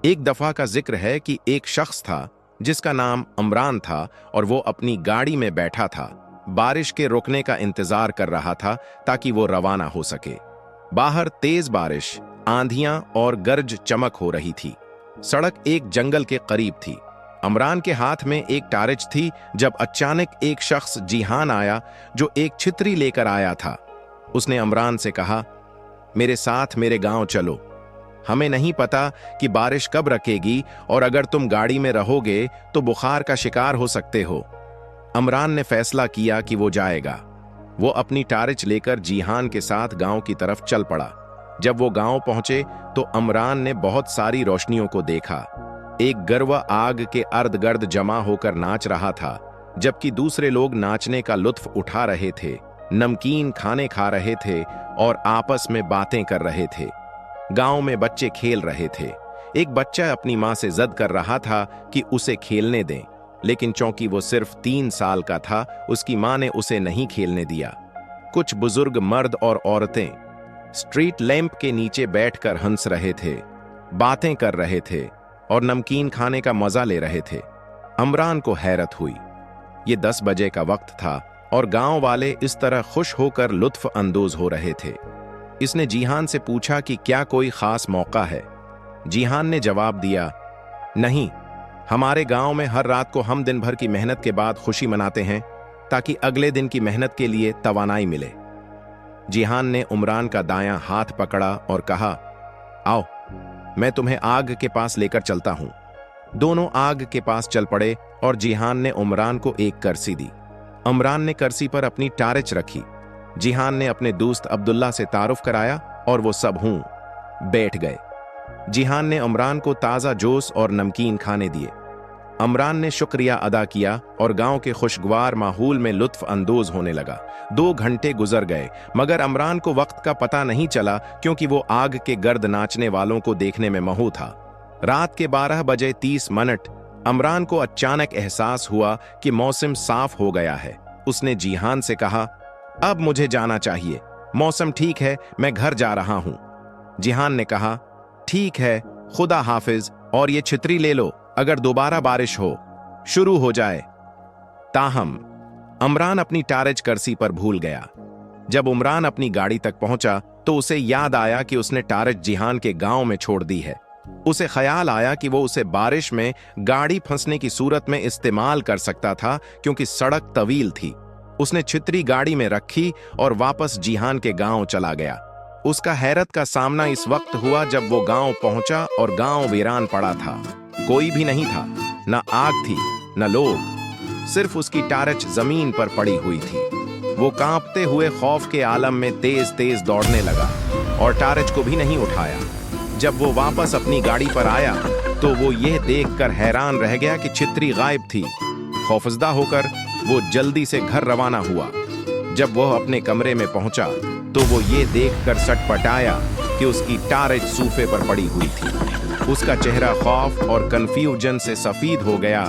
एक दफा का जिक्र है कि एक शख्स था जिसका नाम अमरान था और वो अपनी गाड़ी में बैठा था। बारिश के रुकने का इंतजार कर रहा था ताकि वो रवाना हो सके। बाहर तेज बारिश, आंधियां और गरज चमक हो रही थी। सड़क एक जंगल के करीब थी। अमरान के हाथ में एक टारिच थी जब अचानक एक शख्स जिहान आया जो एक छितरी लेकर आया था। उसने अमरान से कहा, मेरे साथ मेरे गांव चलो। हमें नहीं पता कि बारिश कब रकेगी और अगर तुम गाड़ी में रहोगे तो बुखार का शिकार हो सकते हो। अमरान ने फैसला किया कि वो जाएगा। वो अपनी टारिच लेकर जिहान के साथ गांव की तरफ चल पड़ा। जब वो गांव पहुंचे तो अमरान ने बहुत सारी रोशनियों को देखा। एक गरवा आग के अर्द गर्द जमा होकर नाच रहा था, जबकि दूसरे लोग नाचने का लुत्फ उठा रहे थे, नमकीन खाने खा रहे थे और आपस में बातें कर रहे थे। गांव में बच्चे खेल रहे थे। एक बच्चा अपनी मां से जिद कर रहा था कि उसे खेलने दें, लेकिन चूंकि वो सिर्फ 3 साल का था, उसकी मां ने उसे नहीं खेलने दिया। कुछ बुजुर्ग मर्द और औरतें स्ट्रीट लैंप के नीचे बैठकर हंस रहे थे, बातें कर रहे थे और नमकीन खाने का मजा ले रहे थे। अमरान को हैरत हुई। ये 10 बजे का वक्त था और गांव वाले इस तरह खुश होकर लुत्फ अंदोज हो रहे थे। इसने जिहान से पूछा कि क्या कोई खास मौका है। जिहान ने जवाब दिया, नहीं, हमारे गांव में हर रात को हम दिन भर की मेहनत के बाद खुशी मनाते हैं ताकि अगले दिन की मेहनत के लिए तवानाई मिले। जिहान ने उमरान का दायां हाथ पकड़ा और कहा, आओ, मैं तुम्हें आग के पास लेकर चलता हूं। दोनों आग के पास चल पड़े और जिहान ने उमरान को एक कर्सी दी। अमरान ने कर्सी पर अपनी टारिच रखी। जिहान ने अपने दोस्त अब्दुल्ला से तारुफ कराया और वो सब बैठ गए। जिहान ने अमरान को ताज़ा जोश और नमकीन खाने दिए। अमरान ने शुक्रिया अदा किया और गांव के खुशगवार माहौल में लुत्फ अंदोज होने लगा। 2 घंटे गुजर गए मगर अमरान को वक्त का पता नहीं चला क्योंकि वो आग के गर्द नाचने वालों को देखने में महू था। रात के 12:30 अमरान को अचानक एहसास हुआ कि मौसम साफ हो गया है। उसने जिहान से कहा, अब मुझे जाना चाहिए, मौसम ठीक है, मैं घर जा रहा हूं। जिहान ने कहा, ठीक है, खुदा हाफिज, और ये छितरी ले लो अगर दोबारा बारिश शुरू हो जाए। ताहम अमरान अपनी टारिच कर्सी पर भूल गया। जब उमरान अपनी गाड़ी तक पहुंचा तो उसे याद आया कि उसने टारिच जिहान के गांव में छोड़ दी है। उसे ख्याल आया कि वो उसे बारिश में गाड़ी फंसने की सूरत में इस्तेमाल कर सकता था क्योंकि सड़क तवील थी। उसने छितरी गाड़ी में रखी और वापस जिहान के गांव चला गया। उसका हैरत का सामना इस वक्त हुआ जब वो गांव पहुंचा और गांव वीरान पड़ा था। कोई भी नहीं था, न आग थी न लोग, सिर्फ उसकी टारिच जमीन पर पड़ी हुई थी। वो कांपते हुए खौफ के आलम में तेज तेज दौड़ने लगा और टारिच को भी नहीं उठाया। जब वो वापस अपनी गाड़ी पर आया तो वो यह देखकर हैरान रह गया कि छितरी गायब थी। खौफजदा होकर वो जल्दी से घर रवाना हुआ। जब वह अपने कमरे में पहुंचा तो वो ये देखकर सटपटाया कि उसकी टारिच सूफे पर पड़ी हुई थी। उसका चेहरा खौफ और कंफ्यूजन से सफेद हो गया